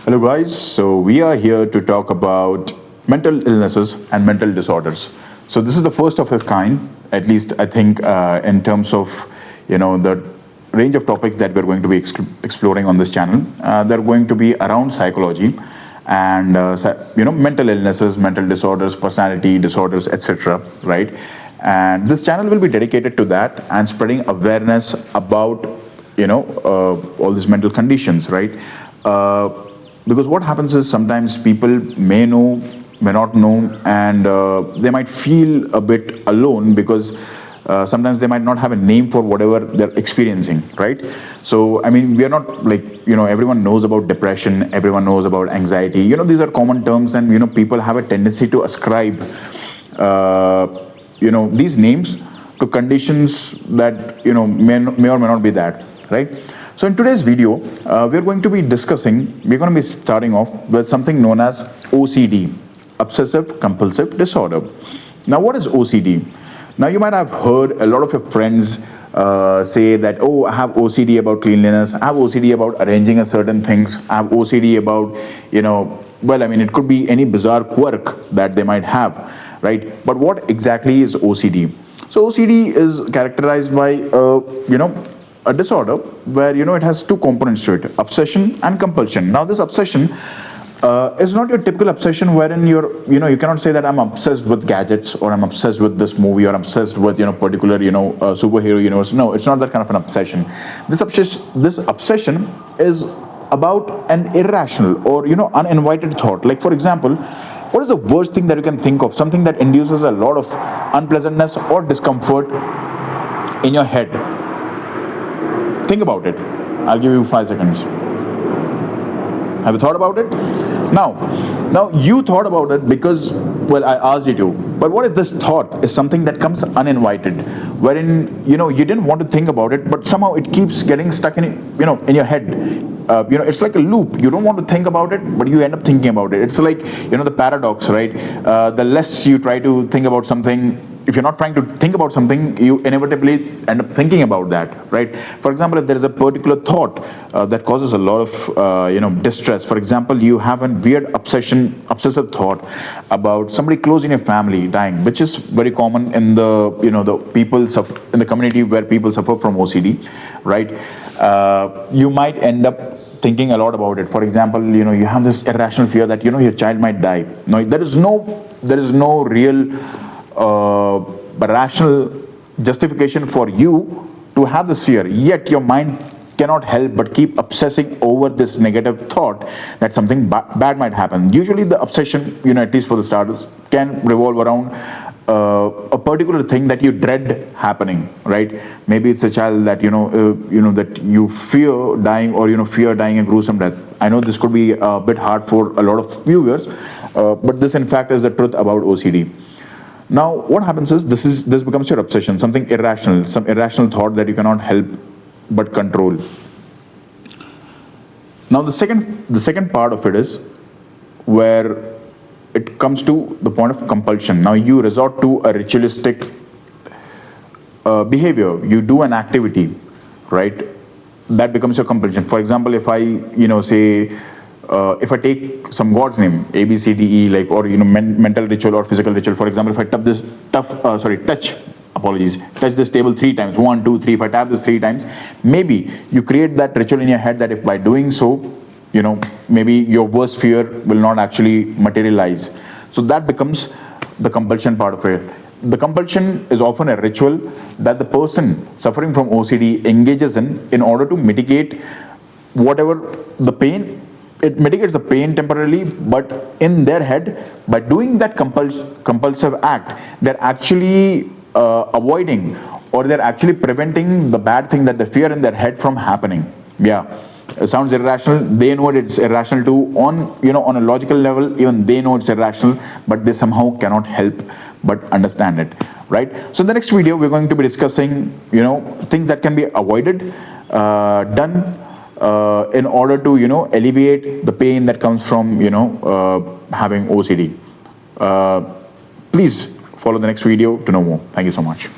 Hello, guys. So, we are here to talk about mental illnesses and mental disorders. So, this is the first of its kind, at least I think, in terms of the range of topics that we're going to be exploring on this channel. They're going to be around psychology and mental illnesses, mental disorders, personality disorders, etc. Right? And this channel will be dedicated to that and spreading awareness about all these mental conditions, right? Because what happens is sometimes people may know, may not know, and they might feel a bit alone because sometimes they might not have a name for whatever they're experiencing, right? So I mean, we are not like, everyone knows about depression, everyone knows about anxiety, these are common terms, and people have a tendency to ascribe these names to conditions that may or may not be that, right? So in today's video, we're going to be starting off with something known as OCD, Obsessive-Compulsive Disorder. Now, what is OCD? Now, you might have heard a lot of your friends say that, oh, I have OCD about cleanliness, I have OCD about arranging a certain things, I have OCD about, it could be any bizarre quirk that they might have, right? But what exactly is OCD? So OCD is characterized by, a disorder where it has two components to it: obsession and compulsion. Now, this obsession is not your typical obsession wherein you cannot say that I'm obsessed with gadgets, or I'm obsessed with this movie, or I'm obsessed with particular superhero universe. No, it's not that kind of an obsession. This obsession is about an irrational or uninvited thought. Like, for example, what is the worst thing that you can think of? Something that induces a lot of unpleasantness or discomfort in your head. Think about it. I'll give you 5 seconds. Have you thought about it? Now you thought about it because, well, I asked you to. But what if this thought is something that comes uninvited, wherein you didn't want to think about it, but somehow it keeps getting stuck in your head. It's like a loop. You don't want to think about it, but you end up thinking about it. It's like the paradox, right? The less you try to think about something, if you're not trying to think about something, you inevitably end up thinking about that, right? For example, if there is a particular thought that causes a lot of distress. For example, you have a weird obsessive thought about somebody close in your family dying, which is very common in the people in the community where people suffer from OCD, right? You might end up thinking a lot about it. For example, you have this irrational fear that your child might die. Now, there is no real rational justification for you to have this fear, yet your mind cannot help but keep obsessing over this negative thought that something bad might happen. Usually the obsession, at least for the starters, can revolve around a particular thing that you dread happening, right? Maybe it's a child that that you fear dying, or fear dying a gruesome death. I know this could be a bit hard for a lot of viewers, but this in fact is the truth about OCD. Now, what happens is this becomes your obsession, something irrational, some irrational thought that you cannot help but control. Now, the second part of it is where it comes to the point of compulsion. Now, you resort to a ritualistic behavior. You do an activity, right? That becomes your compulsion. For example, if I say, if I take some god's name, A, B, C, D, E, like, or mental ritual or physical ritual. For example, if I touch this table 3 times, 1, 2, 3. If I tap this 3 times, maybe you create that ritual in your head that if by doing so, maybe your worst fear will not actually materialize. So that becomes the compulsion part of it. The compulsion is often a ritual that the person suffering from OCD engages in order to mitigate whatever the pain. It mitigates the pain temporarily, but in their head, by doing that compulsive act, they're actually avoiding, or they're actually preventing the bad thing that they fear in their head from happening. Yeah, it sounds irrational. They know it's irrational too. On a logical level, even they know it's irrational, but they somehow cannot help but understand it, right? So in the next video, we're going to be discussing things that can be avoided, done, in order to alleviate the pain that comes from having OCD. Please follow the next video to know more. Thank you so much.